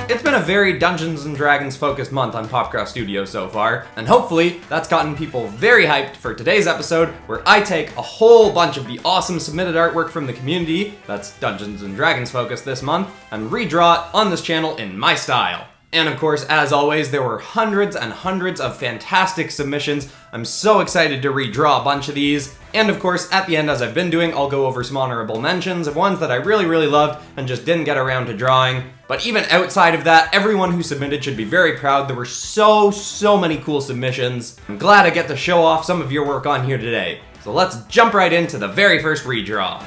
It's been a very Dungeons & Dragons focused month on PopCross Studios so far, and hopefully that's gotten people very hyped for today's episode, where I take a whole bunch of the awesome submitted artwork from the community, that's Dungeons & Dragons focused this month, and redraw it on this channel in my style. And of course, as always, there were hundreds and hundreds of fantastic submissions. I'm so excited to redraw a bunch of these. And of course, at the end, as I've been doing, I'll go over some honorable mentions of ones that I really loved and just didn't get around to drawing. But even outside of that, everyone who submitted should be very proud. There were so many cool submissions. I'm glad I get to show off some of your work on here today. So let's jump right into the very first redraw.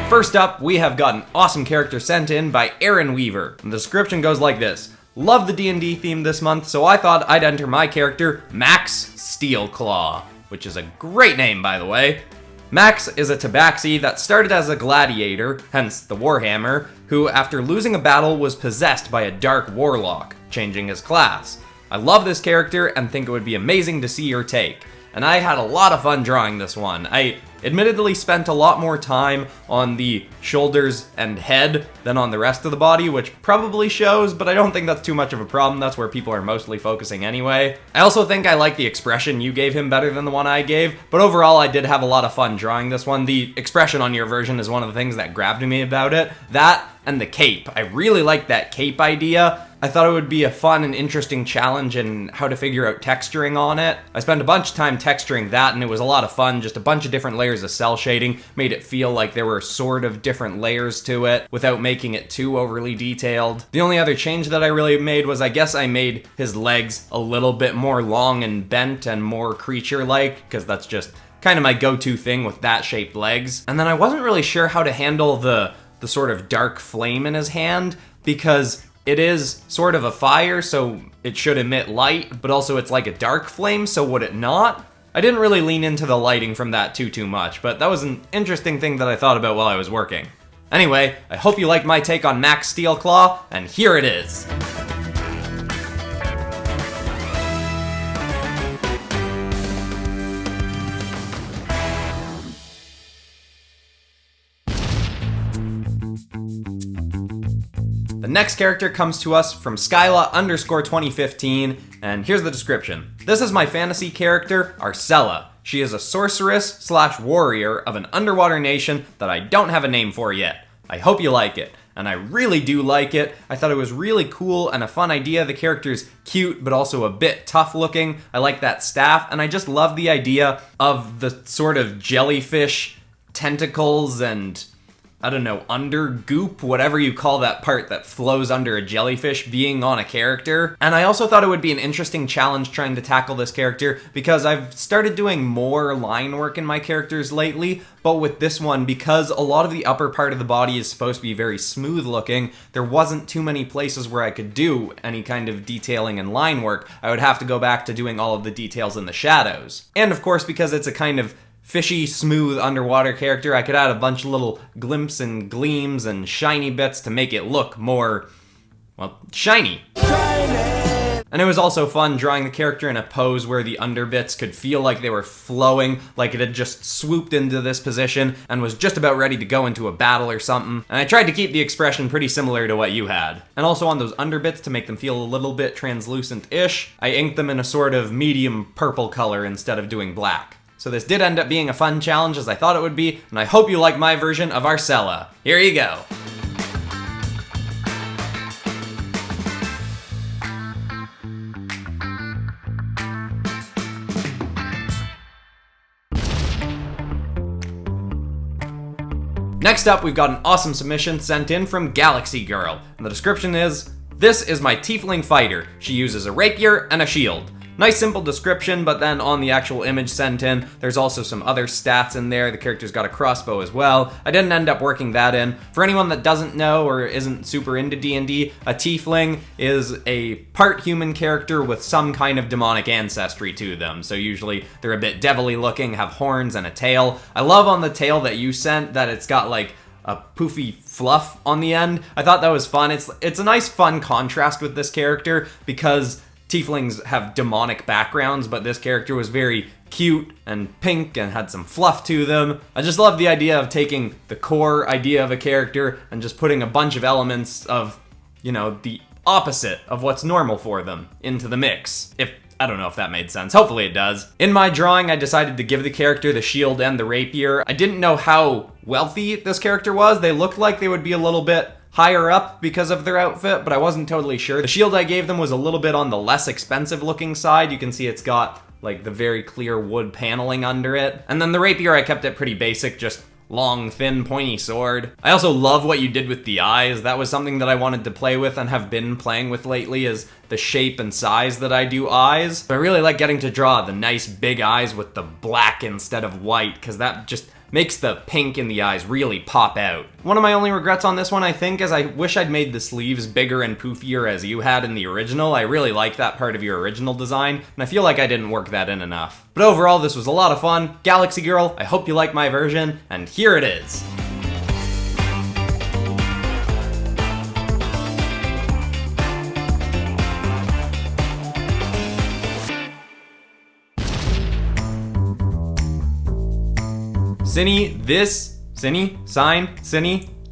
First up, we have got an awesome character sent in by Aaron Weaver. And the description goes like this. Love the D&D theme this month, so I thought I'd enter my character, Max Steelclaw, which is a great name, by the way. Max is a tabaxi that started as a gladiator, hence the Warhammer, who after losing a battle was possessed by a dark warlock, changing his class. I love this character and think it would be amazing to see your take. And I had a lot of fun drawing this one. I admittedly spent a lot more time on the shoulders and head than on the rest of the body, which probably shows, but I don't think that's too much of a problem. That's where people are mostly focusing anyway. I also think I like the expression you gave him better than the one I gave, but overall I did have a lot of fun drawing this one. The expression on your version is one of the things that grabbed me about it. That and the cape. I really like that cape idea. I thought it would be a fun and interesting challenge in how to figure out texturing on it. I spent a bunch of time texturing that and it was a lot of fun, just a bunch of different layers of cell shading, made it feel like there were sort of different layers to it without making it too overly detailed. The only other change that I really made was I guess I made his legs a little bit more long and bent and more creature-like, because that's just kind of my go-to thing with that shaped legs. And then I wasn't really sure how to handle the sort of dark flame in his hand, because it is sort of a fire, so it should emit light, but also it's like a dark flame, so would it not? I didn't really lean into the lighting from that too much, but that was an interesting thing that I thought about while I was working. Anyway, I hope you liked my take on Max Steelclaw, and here it is. The next character comes to us from Scylla_2015, and here's the description. This is my fantasy character, Scylla. She is a sorceress/warrior of an underwater nation that I don't have a name for yet. I hope you like it, and I really do like it. I thought it was really cool and a fun idea. The character's cute, but also a bit tough looking. I like that staff, and I just love the idea of the sort of jellyfish tentacles and I don't know, under goop, whatever you call that part that flows under a jellyfish, being on a character. And I also thought it would be an interesting challenge trying to tackle this character, because I've started doing more line work in my characters lately, but with this one, because a lot of the upper part of the body is supposed to be very smooth looking, there wasn't too many places where I could do any kind of detailing and line work. I would have to go back to doing all of the details in the shadows. And of course, because it's a kind of fishy, smooth underwater character, I could add a bunch of little glimps and gleams and shiny bits to make it look more, well, shiny. And it was also fun drawing the character in a pose where the underbits could feel like they were flowing, like it had just swooped into this position and was just about ready to go into a battle or something. And I tried to keep the expression pretty similar to what you had. And also on those underbits, to make them feel a little bit translucent-ish, I inked them in a sort of medium purple color instead of doing black. So this did end up being a fun challenge, as I thought it would be, and I hope you like my version of Scylla. Here you go. Next up, we've got an awesome submission sent in from Galaxy Girl, and the description is, "This is my Tiefling Fighter. She uses a rapier and a shield." Nice simple description, but then on the actual image sent in, there's also some other stats in there. The character's got a crossbow as well. I didn't end up working that in. For anyone that doesn't know or isn't super into D&D, a tiefling is a part human character with some kind of demonic ancestry to them. So usually they're a bit devilly looking, have horns and a tail. I love on the tail that you sent that it's got like a poofy fluff on the end. I thought that was fun. It's a nice fun contrast with this character, because tieflings have demonic backgrounds, but this character was very cute and pink and had some fluff to them. I just love the idea of taking the core idea of a character and just putting a bunch of elements of, you know, the opposite of what's normal for them into the mix. I don't know if that made sense. Hopefully it does. In my drawing, I decided to give the character the shield and the rapier. I didn't know how wealthy this character was. They looked like they would be a little bit higher up because of their outfit, but I wasn't totally sure. The shield I gave them was a little bit on the less expensive looking side. You can see it's got like the very clear wood paneling under it. And then the rapier, I kept it pretty basic, just long, thin, pointy sword. I also love what you did with the eyes. That was something that I wanted to play with and have been playing with lately, is the shape and size that I do eyes. But I really like getting to draw the nice big eyes with the black instead of white, because that just makes the pink in the eyes really pop out. One of my only regrets on this one, I think, is I wish I'd made the sleeves bigger and poofier as you had in the original. I really like that part of your original design, and I feel like I didn't work that in enough. But overall, this was a lot of fun. Galaxy Girl, I hope you like my version, and here it is. Zini,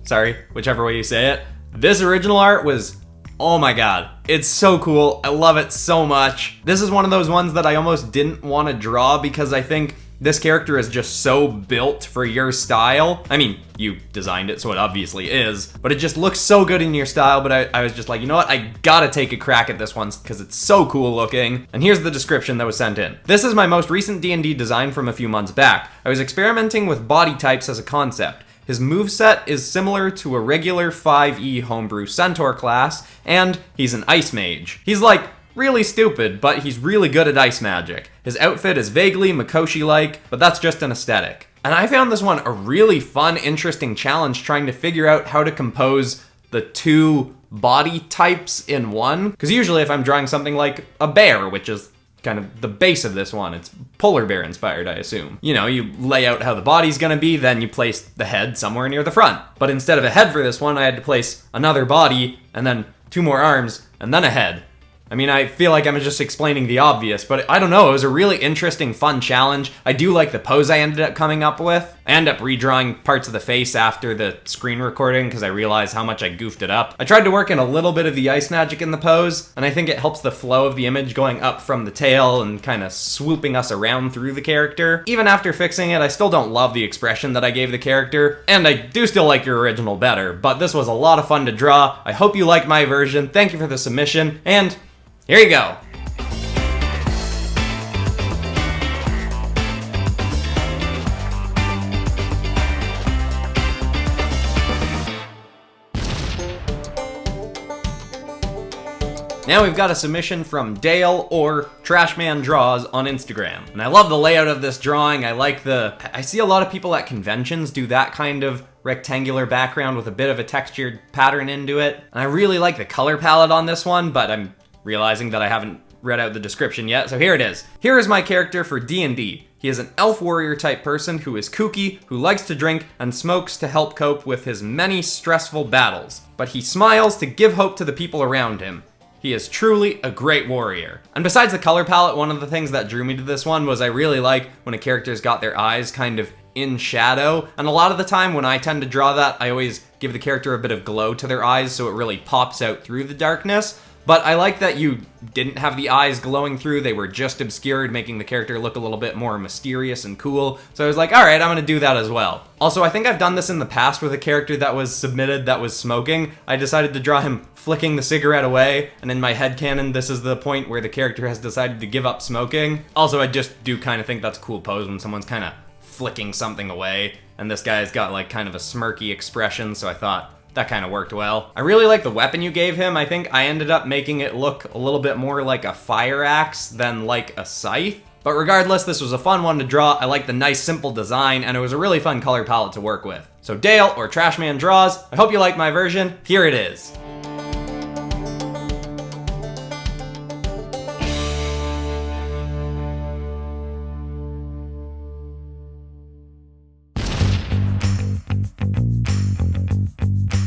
sorry, whichever way you say it. This original art was, oh my god, it's so cool. I love it so much. This is one of those ones that I almost didn't want to draw because I think this character is just so built for your style. I mean, you designed it, so it obviously is, but it just looks so good in your style, but I was just like, you know what, I gotta take a crack at this one because it's so cool looking. And here's the description that was sent in. This is my most recent D&D design from a few months back. I was experimenting with body types as a concept. His moveset is similar to a regular 5e homebrew centaur class, and he's an ice mage. He's like really stupid, but he's really good at ice magic. His outfit is vaguely Mikoshi-like, but that's just an aesthetic. And I found this one a really fun, interesting challenge trying to figure out how to compose the two body types in one. Because usually if I'm drawing something like a bear, which is kind of the base of this one, it's polar bear inspired, I assume. You know, you lay out how the body's gonna be, then you place the head somewhere near the front. But instead of a head for this one, I had to place another body, and then two more arms, and then a head. I mean, I feel like I'm just explaining the obvious, but I don't know, it was a really interesting, fun challenge. I do like the pose I ended up coming up with. I ended up redrawing parts of the face after the screen recording because I realized how much I goofed it up. I tried to work in a little bit of the ice magic in the pose, and I think it helps the flow of the image going up from the tail and kind of swooping us around through the character. Even after fixing it, I still don't love the expression that I gave the character, and I do still like your original better, but this was a lot of fun to draw. I hope you like my version. Thank you for the submission, and here you go. Now we've got a submission from Dale or Trashman Draws on Instagram. And I love the layout of this drawing. I see a lot of people at conventions do that kind of rectangular background with a bit of a textured pattern into it. And I really like the color palette on this one, but I'm realizing that I haven't read out the description yet, so here it is. Here is my character for D&D. He is an elf warrior type person who is kooky, who likes to drink, and smokes to help cope with his many stressful battles. But he smiles to give hope to the people around him. He is truly a great warrior. And besides the color palette, one of the things that drew me to this one was I really like when a character's got their eyes kind of in shadow. And a lot of the time when I tend to draw that, I always give the character a bit of glow to their eyes so it really pops out through the darkness. But I like that you didn't have the eyes glowing through, they were just obscured, making the character look a little bit more mysterious and cool. So I was like, alright, I'm gonna do that as well. Also, I think I've done this in the past with a character that was submitted that was smoking. I decided to draw him flicking the cigarette away, and in my headcanon, this is the point where the character has decided to give up smoking. Also, I just do kind of think that's a cool pose when someone's kind of flicking something away, and this guy's got like kind of a smirky expression, so I thought, that kind of worked well. I really like the weapon you gave him. I think I ended up making it look a little bit more like a fire axe than like a scythe. But regardless, this was a fun one to draw. I like the nice simple design, and it was a really fun color palette to work with. So Dale or Trashman Draws, I hope you like my version. Here it is.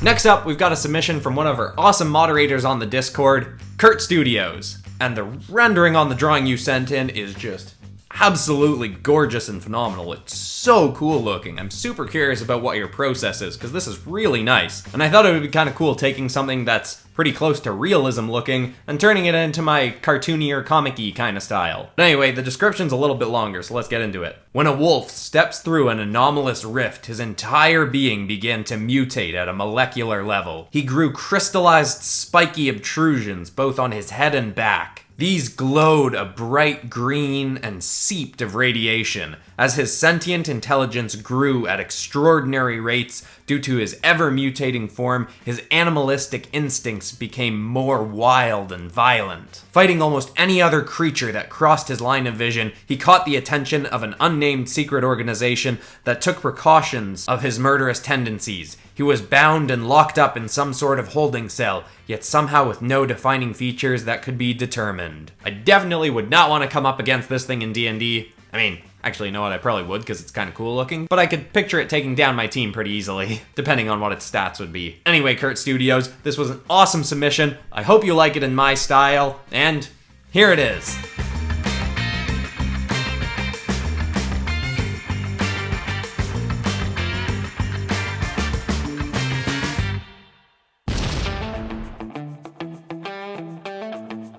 Next up, we've got a submission from one of our awesome moderators on the Discord, Kurt Studios. And the rendering on the drawing you sent in is just absolutely gorgeous and phenomenal. It's so cool looking. I'm super curious about what your process is, because this is really nice. And I thought it would be kind of cool taking something that's pretty close to realism looking and turning it into my cartoony comic-y kind of style. But anyway, the description's a little bit longer, so let's get into it. When a wolf steps through an anomalous rift, his entire being began to mutate at a molecular level. He grew crystallized, spiky obtrusions both on his head and back. These glowed a bright green and seeped of radiation. As his sentient intelligence grew at extraordinary rates due to his ever-mutating form, his animalistic instincts became more wild and violent. Fighting almost any other creature that crossed his line of vision, he caught the attention of an unnamed secret organization that took precautions of his murderous tendencies. He was bound and locked up in some sort of holding cell, yet somehow with no defining features that could be determined. I definitely would not want to come up against this thing in D&D. I mean, actually, you know what, I probably would because it's kind of cool looking, but I could picture it taking down my team pretty easily, depending on what its stats would be. Anyway, Kurt Studios, this was an awesome submission. I hope you like it in my style, and here it is.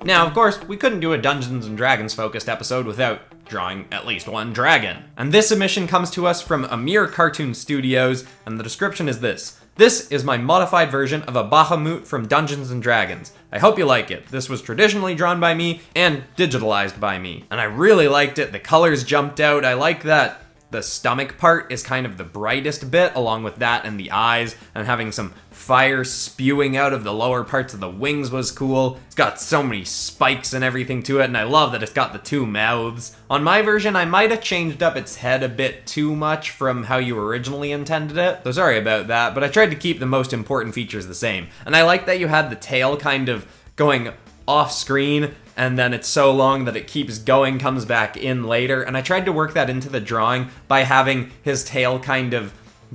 Now, of course, we couldn't do a Dungeons & Dragons focused episode without drawing at least one dragon. And this submission comes to us from Amir Cartoon Studios, and the description is this. This is my modified version of a Bahamut from Dungeons & Dragons. I hope you like it. This was traditionally drawn by me and digitalized by me. And I really liked it. The colors jumped out. I like that the stomach part is kind of the brightest bit, along with that and the eyes, and having some fire spewing out of the lower parts of the wings was cool. It's got so many spikes and everything to it, and I love that it's got the two mouths. On my version, I might have changed up its head a bit too much from how you originally intended it, so sorry about that, but I tried to keep the most important features the same. And I like that you had the tail kind of going off screen, and then it's so long that it keeps going, comes back in later, and I tried to work that into the drawing by having his tail kind of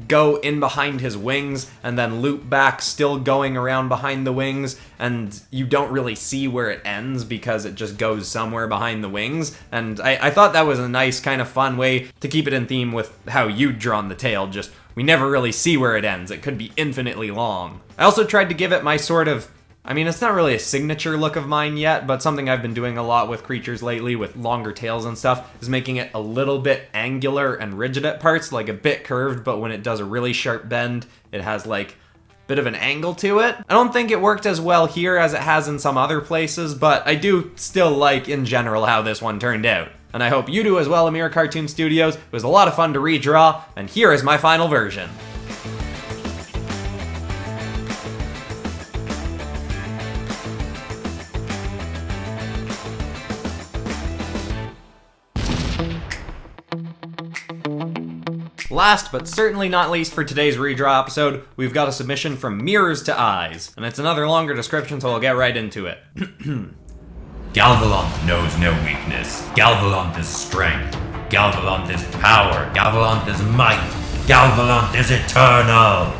go in behind his wings and then loop back, still going around behind the wings, and you don't really see where it ends because it just goes somewhere behind the wings. And I thought that was a nice kind of fun way to keep it in theme with how you'd drawn the tail, just we never really see where it ends. It could be infinitely long. I also tried to give it my sort of, I mean, it's not really a signature look of mine yet, but something I've been doing a lot with creatures lately with longer tails and stuff is making it a little bit angular and rigid at parts, like a bit curved, but when it does a really sharp bend, it has like a bit of an angle to it. I don't think it worked as well here as it has in some other places, but I do still like, in general, how this one turned out. And I hope you do as well, Amir Cartoon Studios. It was a lot of fun to redraw, and here is my final version. Last but certainly not least for today's redraw episode, we've got a submission from Mirrors to Eyes, and it's another longer description, so I'll get right into it. Galvalant knows no weakness. Galvalant is strength. Galvalant is power. Galvalant is might. Galvalant is eternal.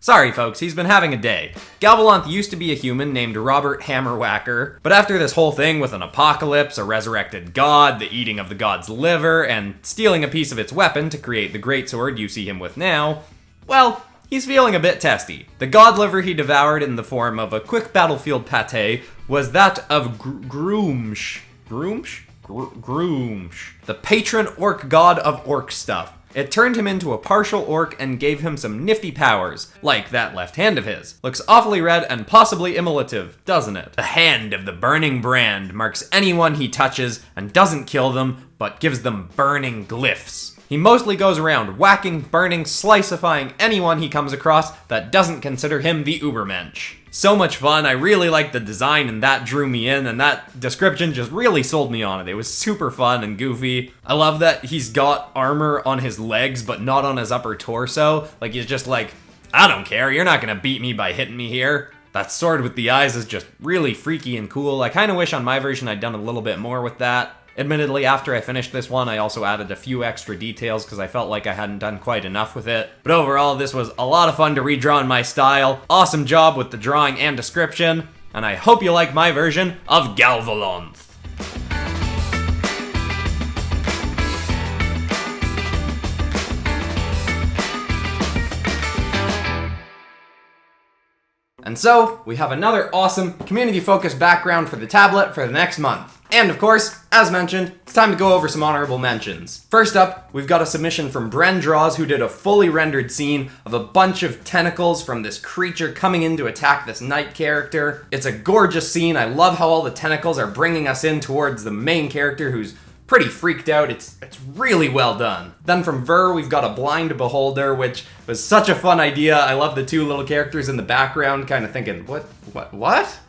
Sorry folks, he's been having a day. Galvalanth used to be a human named Robert Hammerwhacker, but after this whole thing with an apocalypse, a resurrected god, the eating of the god's liver, and stealing a piece of its weapon to create the greatsword you see him with now, well, he's feeling a bit testy. The god liver he devoured in the form of a quick battlefield pate was that of Groomsh, the patron orc god of orc stuff. It turned him into a partial orc and gave him some nifty powers, like that left hand of his. Looks awfully red and possibly immolative, doesn't it? The hand of the burning brand marks anyone he touches and doesn't kill them, but gives them burning glyphs. He mostly goes around whacking, burning, slicifying anyone he comes across that doesn't consider him the Ubermensch. So much fun, I really liked the design and that drew me in, and that description just really sold me on it. It was super fun and goofy. I love that he's got armor on his legs but not on his upper torso. Like he's just like, I don't care, you're not gonna beat me by hitting me here. That sword with the eyes is just really freaky and cool. I kinda wish on my version I'd done a little bit more with that. Admittedly, after I finished this one, I also added a few extra details because I felt like I hadn't done quite enough with it. But overall, this was a lot of fun to redraw in my style. Awesome job with the drawing and description. and I hope you like my version of Galvan. And so, we have another awesome community-focused background for the tablet for the next month. And of course, as mentioned, it's time to go over some honorable mentions. First up, we've got a submission from Bren Draws, who did a fully rendered scene of a bunch of tentacles from this creature coming in to attack this knight character. It's a gorgeous scene. I love how all the tentacles are bringing us in towards the main character, who's pretty freaked out. It's really well done. Then from Ver, we've got a blind beholder, which was such a fun idea. I love the two little characters in the background, kind of thinking, what?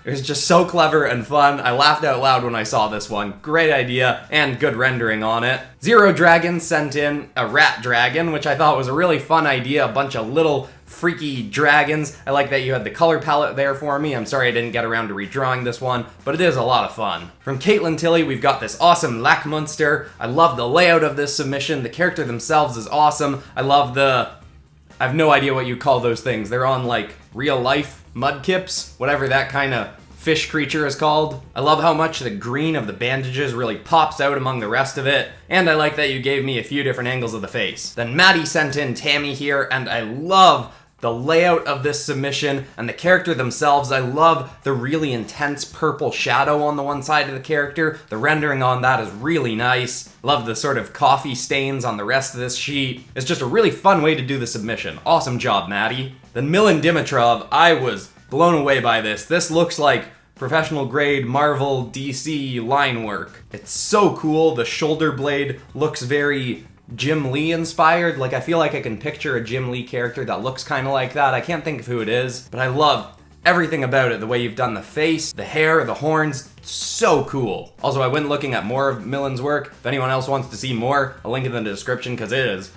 It was just so clever and fun. I laughed out loud when I saw this one. Great idea and good rendering on it. Zero Dragon sent in a rat dragon, which I thought was a really fun idea. A bunch of little freaky dragons. I like that you had the color palette there for me. I'm sorry I didn't get around to redrawing this one, but it is a lot of fun. From Caitlin Tilley, we've got this awesome Lackmunster. I love the layout of this submission. The character themselves is awesome. I love I have no idea what you call those things. They're on like real life mudkips, whatever that kind of fish creature is called. I love how much the green of the bandages really pops out among the rest of it, and I like that you gave me a few different angles of the face. Then Maddie sent in Tammy here, and I love the layout of this submission and the character themselves. I love the really intense purple shadow on the one side of the character. The rendering on that is really nice. Love the sort of coffee stains on the rest of this sheet. It's just a really fun way to do the submission. Awesome job, Maddie. Then Milen Dimitrov, I was blown away by this. This looks like professional grade Marvel DC line work. It's so cool. The shoulder blade looks very Jim Lee inspired. Like, I feel like I can picture a Jim Lee character that looks kind of like that. I can't think of who it is, but I love everything about it. The way you've done the face, the hair, the horns, so cool. Also, I went looking at more of Milen's work. If anyone else wants to see more, I'll link in the description because it's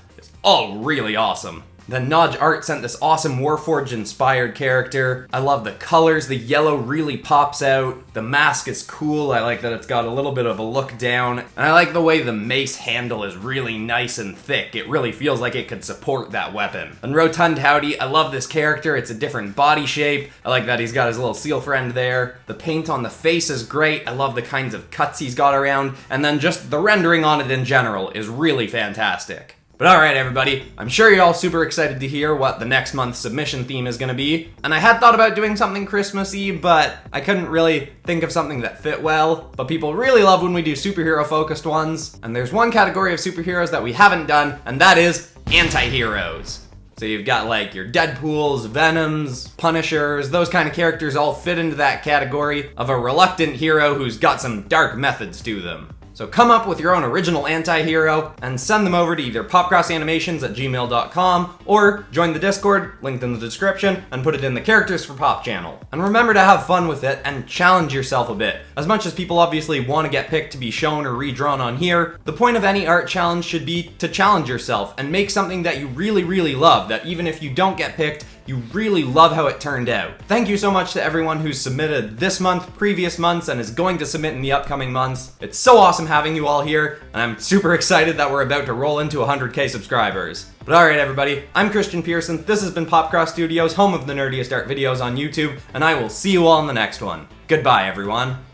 all really awesome. Then Nodge Art sent this awesome Warforged inspired character. I love the colors. The yellow really pops out. The mask is cool. I like that it's got a little bit of a look down. And I like the way the mace handle is really nice and thick. It really feels like it could support that weapon. And Rotund Howdy, I love this character. It's a different body shape. I like that he's got his little seal friend there. The paint on the face is great. I love the kinds of cuts he's got around. And then just the rendering on it in general is really fantastic. But alright everybody, I'm sure you're all super excited to hear what the next month's submission theme is going to be. And I had thought about doing something Christmassy, but I couldn't really think of something that fit well. But people really love when we do superhero focused ones. And there's one category of superheroes that we haven't done, and that is anti-heroes. So you've got like your Deadpools, Venoms, Punishers, those kind of characters all fit into that category of a reluctant hero who's got some dark methods to them. So come up with your own original anti-hero and send them over to either popcrossanimations@gmail.com or join the Discord, linked in the description, and put it in the Characters for Pop channel. And remember to have fun with it and challenge yourself a bit. As much as people obviously want to get picked to be shown or redrawn on here, the point of any art challenge should be to challenge yourself and make something that you really, really love, that even if you don't get picked, you really love how it turned out. Thank you so much to everyone who's submitted this month, previous months, and is going to submit in the upcoming months. It's so awesome having you all here, and I'm super excited that we're about to roll into 100K subscribers. But alright everybody, I'm Christian Pearson, this has been PopCross Studios, home of the nerdiest art videos on YouTube, and I will see you all in the next one. Goodbye everyone.